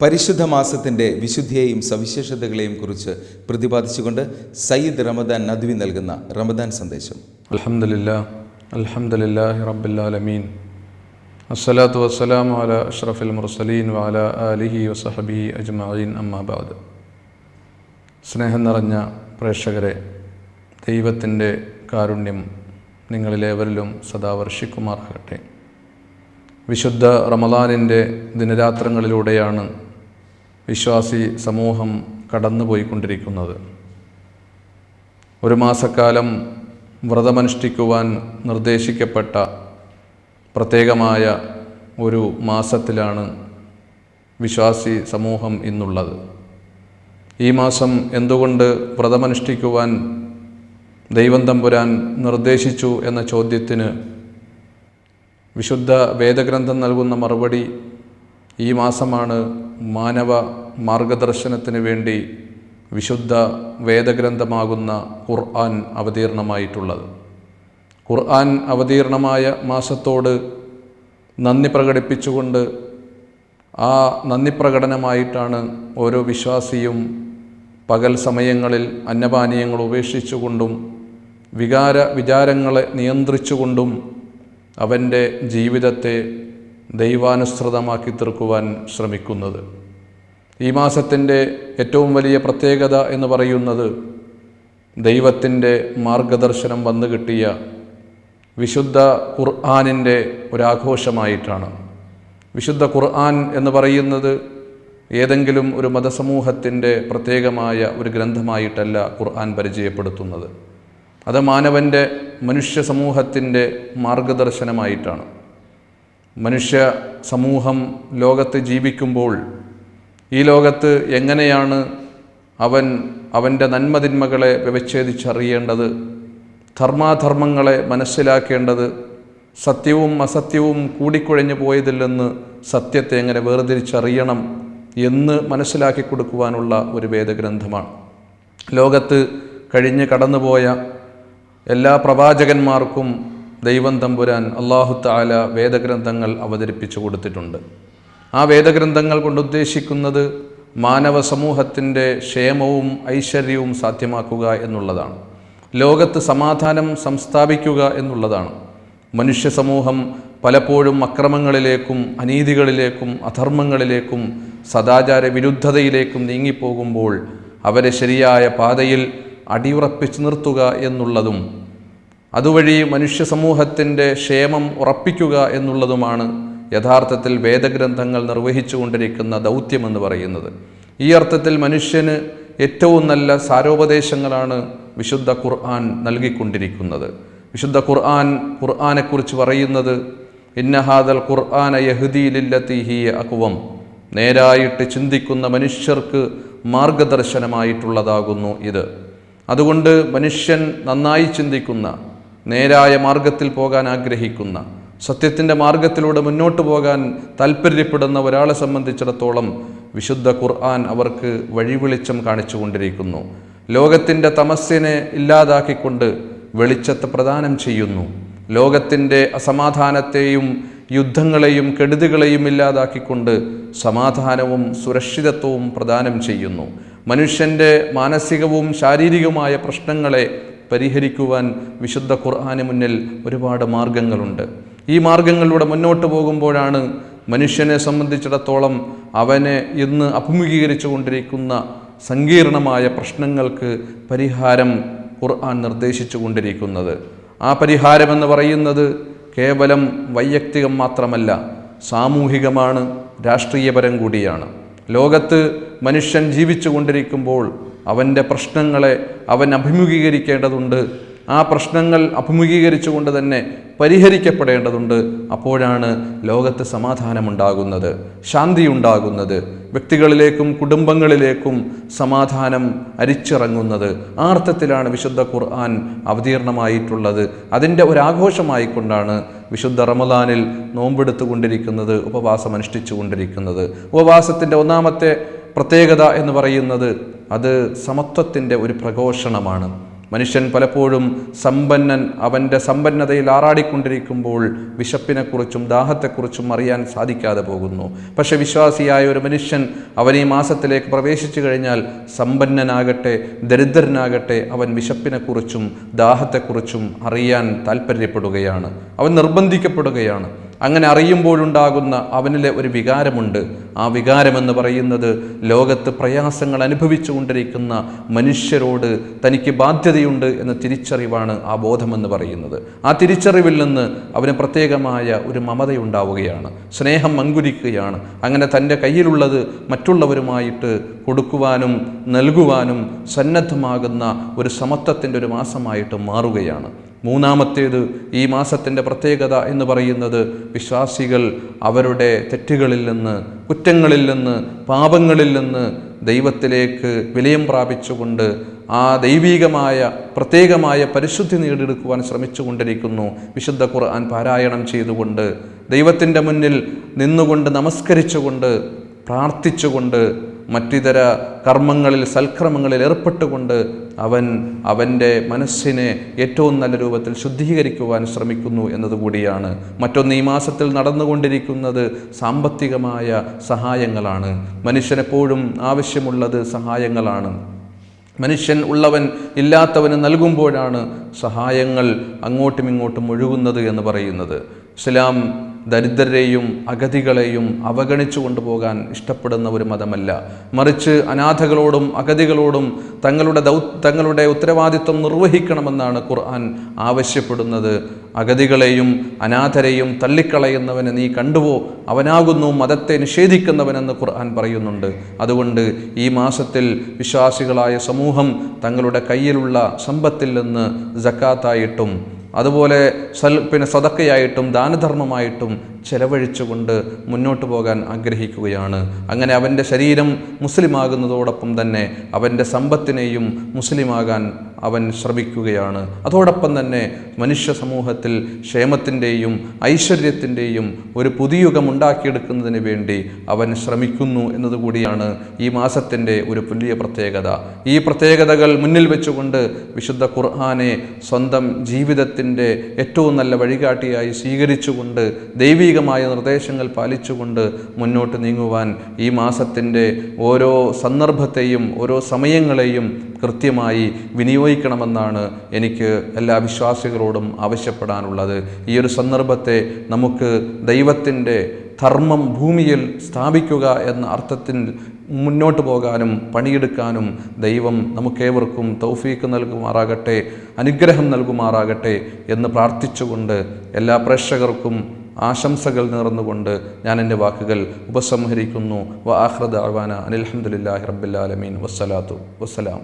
പരിശുദ്ധ മാസത്തിൻ്റെ വിശുദ്ധിയെയും സവിശേഷതകളെയും കുറിച്ച് പ്രതിപാദിച്ചുകൊണ്ട് സയ്യിദ് റമദാൻ നദ്വി നൽകുന്ന റമദാൻ സന്ദേശം. അൽഹംദുലില്ലാഹി റബ്ബിൽ ആലമീൻ, അസ്സലാത്തു വസ്സലാമു അലാ അഷ്റഫിൽ മുർസലീൻ വഅലാ ആലിഹി വസഹബിഹി അജ്മഈൻ, അമ്മാ ബഅദ്. സ്നേഹം നിറഞ്ഞ പ്രേക്ഷകരെ, ദൈവത്തിൻ്റെ കാരുണ്യം നിങ്ങളിലേവരിലും സദാ വർഷിക്കുമാറാകട്ടെ. വിശുദ്ധ റമദാനിൻ്റെ ദിനരാത്രങ്ങളിലൂടെയാണ് വിശ്വാസി സമൂഹം കടന്നുപോയിക്കൊണ്ടിരിക്കുന്നത്. ഒരു മാസക്കാലം വ്രതമനുഷ്ഠിക്കുവാൻ നിർദ്ദേശിക്കപ്പെട്ട പ്രത്യേകമായ ഒരു മാസത്തിലാണ് വിശ്വാസി സമൂഹം ഇന്നുള്ളത്. ഈ മാസം എന്തുകൊണ്ട് വ്രതമനുഷ്ഠിക്കുവാൻ ദൈവം തമ്പുരാൻ നിർദ്ദേശിച്ചു എന്ന ചോദ്യത്തിന് വിശുദ്ധ വേദഗ്രന്ഥം നൽകുന്ന മറുപടി, ഈ മാസമാണ് മാനവ മാർഗദർശനത്തിന് വേണ്ടി വിശുദ്ധ വേദഗ്രന്ഥമാകുന്ന ഖുർആൻ അവതീർണമായിട്ടുള്ളത്. ഖുർആൻ അവതീർണമായ മാസത്തോട് നന്ദി പ്രകടിപ്പിച്ചുകൊണ്ട് ആ നന്ദി പ്രകടനമായിട്ടാണ് ഓരോ വിശ്വാസിയും പകൽ സമയങ്ങളിൽ അന്നപാനീയങ്ങൾ ഉപേക്ഷിച്ചുകൊണ്ടും വിചാരങ്ങളെ നിയന്ത്രിച്ചുകൊണ്ടും അവൻ്റെ ജീവിതത്തെ ദൈവാനുസൃതമാക്കി തീർക്കുവാൻ ശ്രമിക്കുന്നത്. ഈ മാസത്തിൻ്റെ ഏറ്റവും വലിയ പ്രത്യേകത എന്ന് പറയുന്നത് ദൈവത്തിൻ്റെ മാർഗദർശനം വന്നു കിട്ടിയ വിശുദ്ധ ഖുർആനിൻ്റെ ഒരാഘോഷമായിട്ടാണ്. വിശുദ്ധ ഖുർആൻ എന്ന് പറയുന്നത് ഏതെങ്കിലും ഒരു മതസമൂഹത്തിൻ്റെ പ്രത്യേകമായ ഒരു ഗ്രന്ഥമായിട്ടല്ല ഖുർആൻ പരിചയപ്പെടുത്തുന്നത്. അത് മനുഷ്യ സമൂഹത്തിൻ്റെ മാർഗദർശനമായിട്ടാണ്. മനുഷ്യ സമൂഹം ലോകത്ത് ജീവിക്കുമ്പോൾ ഈ ലോകത്ത് എങ്ങനെയാണ് അവൻ്റെ നന്മതിന്മകളെ വ്യവച്ഛേദിച്ചറിയേണ്ടത്, ധർമാധർമ്മങ്ങളെ മനസ്സിലാക്കേണ്ടത്, സത്യവും അസത്യവും കൂടിക്കുഴഞ്ഞു പോയതിൽ നിന്ന് സത്യത്തെ എങ്ങനെ വേർതിരിച്ചറിയണം എന്ന് മനസ്സിലാക്കി കൊടുക്കുവാനുള്ള ഒരു വേദഗ്രന്ഥമാണ്. ലോകത്ത് കഴിഞ്ഞ് കടന്നുപോയ എല്ലാ പ്രവാചകന്മാർക്കും ദൈവം തമ്പുരാൻ അല്ലാഹു തആല വേദഗ്രന്ഥങ്ങൾ അവതരിപ്പിച്ചു കൊടുത്തിട്ടുണ്ട്. ആ വേദഗ്രന്ഥങ്ങൾ കൊണ്ട് ഉദ്ദേശിക്കുന്നത് മാനവ സമൂഹത്തിൻ്റെ ക്ഷേമവും ഐശ്വര്യവും സാധ്യമാക്കുക എന്നുള്ളതാണ്. ലോകത്ത് സമാധാനം സംസ്ഥാപിക്കുക എന്നുള്ളതാണ്. മനുഷ്യ സമൂഹം പലപ്പോഴും അക്രമങ്ങളിലേക്കും അനീതികളിലേക്കും അധർമ്മങ്ങളിലേക്കും സദാചാര വിരുദ്ധതയിലേക്കും നീങ്ങിപ്പോകുമ്പോൾ അവരെ ശരിയായ പാതയിൽ അടിയുറപ്പിച്ചു നിർത്തുക എന്നുള്ളതും അതുവഴി മനുഷ്യ സമൂഹത്തിൻ്റെ ക്ഷേമം ഉറപ്പിക്കുക എന്നുള്ളതുമാണ് യഥാർത്ഥത്തിൽ വേദഗ്രന്ഥങ്ങൾ നിർവഹിച്ചു കൊണ്ടിരിക്കുന്ന ദൗത്യമെന്ന് പറയുന്നത്. ഈ അർത്ഥത്തിൽ മനുഷ്യന് ഏറ്റവും നല്ല സാരോപദേശങ്ങളാണ് വിശുദ്ധ ഖുർആൻ നൽകിക്കൊണ്ടിരിക്കുന്നത്. വിശുദ്ധ ഖുർആനെക്കുറിച്ച് പറയുന്നത്, ഇന്ന ഹാദൽ ഖുർആന യഹ്ദീ ലില്ലതീ ഹിയ അഖ്വം, നേരായിട്ട് ചിന്തിക്കുന്ന മനുഷ്യർക്ക് മാർഗദർശനമായിട്ടുള്ളതാകുന്നു ഇത്. അതുകൊണ്ട് മനുഷ്യൻ നന്നായി ചിന്തിക്കുന്ന, നേരായ മാർഗത്തിൽ പോകാൻ ആഗ്രഹിക്കുന്ന, സത്യത്തിൻ്റെ മാർഗത്തിലൂടെ മുന്നോട്ട് പോകാൻ താൽപ്പര്യപ്പെടുന്ന ഒരാളെ സംബന്ധിച്ചിടത്തോളം വിശുദ്ധ ഖുർആൻ അവർക്ക് വഴിവെളിച്ചം കാണിച്ചു കൊണ്ടിരിക്കുന്നു. ലോകത്തിൻ്റെ തമസ്സിനെ ഇല്ലാതാക്കിക്കൊണ്ട് വെളിച്ചത്തെ പ്രദാനം ചെയ്യുന്നു. ലോകത്തിൻ്റെ അസമാധാനത്തെയും യുദ്ധങ്ങളെയും കെടുതികളെയും ഇല്ലാതാക്കിക്കൊണ്ട് സമാധാനവും സുരക്ഷിതത്വവും പ്രദാനം ചെയ്യുന്നു. മനുഷ്യൻ്റെ മാനസികവും ശാരീരികവുമായ പ്രശ്നങ്ങളെ പരിഹരിക്കുവാൻ വിശുദ്ധ ഖുർആന് മുന്നിൽ ഒരുപാട് മാർഗങ്ങളുണ്ട്. ഈ മാർഗങ്ങളിലൂടെ മുന്നോട്ട് പോകുമ്പോഴാണ് മനുഷ്യനെ സംബന്ധിച്ചിടത്തോളം അവനെ ഇന്ന് അഭിമുഖീകരിച്ചു കൊണ്ടിരിക്കുന്ന സങ്കീർണമായ പ്രശ്നങ്ങൾക്ക് പരിഹാരം ഖുർആൻ നിർദ്ദേശിച്ചു കൊണ്ടിരിക്കുന്നത്. ആ പരിഹാരമെന്ന് പറയുന്നത് കേവലം വൈയക്തികം മാത്രമല്ല, സാമൂഹികമാണ്, രാഷ്ട്രീയപരം കൂടിയാണ്. ലോകത്ത് മനുഷ്യൻ ജീവിച്ചു കൊണ്ടിരിക്കുമ്പോൾ അവൻ്റെ പ്രശ്നങ്ങളെ അവൻ അഭിമുഖീകരിക്കേണ്ടതുണ്ട്. ആ പ്രശ്നങ്ങൾ അഭിമുഖീകരിച്ചുകൊണ്ട് തന്നെ പരിഹരിക്കപ്പെടേണ്ടതുണ്ട്. അപ്പോഴാണ് ലോകത്ത് സമാധാനമുണ്ടാകുന്നത്, ശാന്തി ഉണ്ടാകുന്നത്, വ്യക്തികളിലേക്കും കുടുംബങ്ങളിലേക്കും സമാധാനം അരിച്ചിറങ്ങുന്നത്. ആ അർത്ഥത്തിലാണ് വിശുദ്ധ ഖുർആൻ അവതീർണമായിട്ടുള്ളത്. അതിൻ്റെ ഒരാഘോഷമായിക്കൊണ്ടാണ് വിശുദ്ധ റമദാനിൽ നോമ്പെടുത്തു കൊണ്ടിരിക്കുന്നത്, ഉപവാസം അനുഷ്ഠിച്ചു കൊണ്ടിരിക്കുന്നത്. ഉപവാസത്തിൻ്റെ ഒന്നാമത്തെ പ്രത്യേകത എന്ന് പറയുന്നത് അത് സമത്വത്തിൻ്റെ ഒരു പ്രഘോഷണമാണ്. മനുഷ്യൻ പലപ്പോഴും സമ്പന്നൻ അവൻ്റെ സമ്പന്നതയിൽ ആറാടിക്കൊണ്ടിരിക്കുമ്പോൾ വിശപ്പിനെക്കുറിച്ചും ദാഹത്തെക്കുറിച്ചും അറിയാൻ സാധിക്കാതെ പോകുന്നു. പക്ഷേ വിശ്വാസിയായ ഒരു മനുഷ്യൻ അവൻ ഈ മാസത്തിലേക്ക് പ്രവേശിച്ചു കഴിഞ്ഞാൽ സമ്പന്നനാകട്ടെ ദരിദ്രനാകട്ടെ അവൻ വിശപ്പിനെക്കുറിച്ചും ദാഹത്തെക്കുറിച്ചും അറിയാൻ താല്പര്യപ്പെടുകയാണ്, അവൻ നിർബന്ധിക്കപ്പെടുകയാണ്. അങ്ങനെ അറിയുമ്പോഴുണ്ടാകുന്ന അവനിലെ ഒരു വികാരമുണ്ട്. ആ വികാരമെന്ന് പറയുന്നത് ലോകത്ത് പ്രയാസങ്ങൾ അനുഭവിച്ചു കൊണ്ടിരിക്കുന്ന മനുഷ്യരോട് തനിക്ക് ബാധ്യതയുണ്ട് എന്ന തിരിച്ചറിവാണ് ആ ബോധമെന്ന് പറയുന്നത്. ആ തിരിച്ചറിവിൽ നിന്ന് അവന് പ്രത്യേകമായ ഒരു മമതയുണ്ടാവുകയാണ്, സ്നേഹം അങ്കുരിക്കുകയാണ്. അങ്ങനെ തൻ്റെ കയ്യിലുള്ളത് മറ്റുള്ളവരുമായിട്ട് കൊടുക്കുവാനും നൽകുവാനും സന്നദ്ധമാകുന്ന ഒരു സമത്വത്തിൻ്റെ ഒരു മാസമായിട്ട് മാറുകയാണ്. മൂന്നാമത്തേത്, ഈ മാസത്തിൻ്റെ പ്രത്യേകത എന്ന് പറയുന്നത് വിശ്വാസികൾ അവരുടെ തെറ്റുകളിൽ നിന്ന്, കുറ്റങ്ങളിൽ നിന്ന്, പാപങ്ങളിൽ നിന്ന് ദൈവത്തിലേക്ക് വിലയം പ്രാപിച്ചുകൊണ്ട് ആ ദൈവീകമായ പ്രത്യേകമായ പരിശുദ്ധി നേടിയെടുക്കുവാൻ ശ്രമിച്ചു കൊണ്ടിരിക്കുന്നു. വിശുദ്ധ ഖുർആൻ പാരായണം ചെയ്തുകൊണ്ട്, ദൈവത്തിൻ്റെ മുന്നിൽ നിന്നുകൊണ്ട്, നമസ്കരിച്ചുകൊണ്ട്, പ്രാർത്ഥിച്ചുകൊണ്ട്, മറ്റിതര കർമ്മങ്ങളിൽ സൽക്രമങ്ങളിൽ ഏർപ്പെട്ടുകൊണ്ട് അവൻ്റെ മനസ്സിനെ ഏറ്റവും നല്ല രൂപത്തിൽ ശുദ്ധീകരിക്കുവാൻ ശ്രമിക്കുന്നു എന്നതുകൂടിയാണ്. മറ്റൊന്ന്, ഈ മാസത്തിൽ നടന്നുകൊണ്ടിരിക്കുന്നത് സാമ്പത്തികമായ സഹായങ്ങളാണ്. മനുഷ്യനെപ്പോഴും ആവശ്യമുള്ളത് സഹായങ്ങളാണ്. മനുഷ്യൻ ഉള്ളവൻ ഇല്ലാത്തവന് നൽകുമ്പോഴാണ് സഹായങ്ങൾ അങ്ങോട്ടും ഇങ്ങോട്ടും ഒഴുകുന്നത് എന്ന് പറയുന്നത്. ഇസ്ലാം ദരിദ്രരെയും അഗതികളെയും അവഗണിച്ചു കൊണ്ടുപോകാൻ ഇഷ്ടപ്പെടുന്ന ഒരു മതമല്ല. മറിച്ച് അനാഥകളോടും അഗതികളോടും തങ്ങളുടെ ഉത്തരവാദിത്വം നിർവഹിക്കണമെന്നാണ് ഖുർആൻ ആവശ്യപ്പെടുന്നത്. അഗതികളെയും അനാഥരെയും തള്ളിക്കളയുന്നവനെ നീ കണ്ടുവോ, അവനാകുന്നു മതത്തെ നിഷേധിക്കുന്നവനെന്ന് ഖുർആൻ പറയുന്നുണ്ട്. അതുകൊണ്ട് ഈ മാസത്തിൽ വിശ്വാസികളായ സമൂഹം തങ്ങളുടെ കയ്യിലുള്ള സമ്പത്തിൽ നിന്ന് സക്കാത്തായിട്ടും അതുപോലെ സദക്കയായിട്ടും ദാനധർമ്മമായിട്ടും ചെലവഴിച്ചുകൊണ്ട് മുന്നോട്ട് പോകാൻ ആഗ്രഹിക്കുകയാണ്. അങ്ങനെ അവൻ്റെ ശരീരം മുസ്ലിമാകുന്നതോടൊപ്പം തന്നെ അവൻ്റെ സമ്പത്തിനെയും മുസ്ലിമാകാൻ അവൻ ശ്രമിക്കുകയാണ്. അതോടൊപ്പം തന്നെ മനുഷ്യ സമൂഹത്തിൽ ക്ഷേമത്തിൻ്റെയും ഐശ്വര്യത്തിൻ്റെയും ഒരു പുതുയുഗം ഉണ്ടാക്കിയെടുക്കുന്നതിന് വേണ്ടി അവൻ ശ്രമിക്കുന്നു എന്നതുകൂടിയാണ് ഈ മാസത്തിൻ്റെ ഒരു വലിയ പ്രത്യേകത. ഈ പ്രത്യേകതകൾ മുന്നിൽ വെച്ചുകൊണ്ട് വിശുദ്ധ ഖുർആനെ സ്വന്തം ജീവിതത്തിൻ്റെ ഏറ്റവും നല്ല വഴികാട്ടിയായി സ്വീകരിച്ചുകൊണ്ട് ദൈവീകമായ നിർദ്ദേശങ്ങൾ പാലിച്ചുകൊണ്ട് മുന്നോട്ട് നീങ്ങുവാൻ ഈ മാസത്തിൻ്റെ ഓരോ സന്ദർഭത്തെയും ഓരോ സമയങ്ങളെയും കൃത്യമായി വിനിയോഗിക്കണമെന്നാണ് എനിക്ക് എല്ലാ വിശ്വാസികളോടും ആവശ്യപ്പെടാനുള്ളത്. ഈ ഒരു സന്ദർഭത്തെ നമുക്ക് ദൈവത്തിൻ്റെ ധർമ്മം ഭൂമിയിൽ സ്ഥാപിക്കുക എന്ന അർത്ഥത്തിൽ മുന്നോട്ട് പോകാനും പണിയെടുക്കാനും ദൈവം നമുക്കേവർക്കും തൗഫീക്ക് നൽകുമാറാകട്ടെ, അനുഗ്രഹം നൽകുമാറാകട്ടെ എന്ന് പ്രാർത്ഥിച്ചുകൊണ്ട് എല്ലാ പ്രേക്ഷകർക്കും ആശംസകൾ നേർന്നുകൊണ്ട് ഞാൻ എൻ്റെ വാക്കുകൾ ഉപസംഹരിക്കുന്നു. വ ആഖിറു ദഅ്വാനാ അനിൽ ഹംദുലില്ലാഹി റബ്ബിൽ ആലമീൻ. വസ്സലാത്തു വസ്സലാം.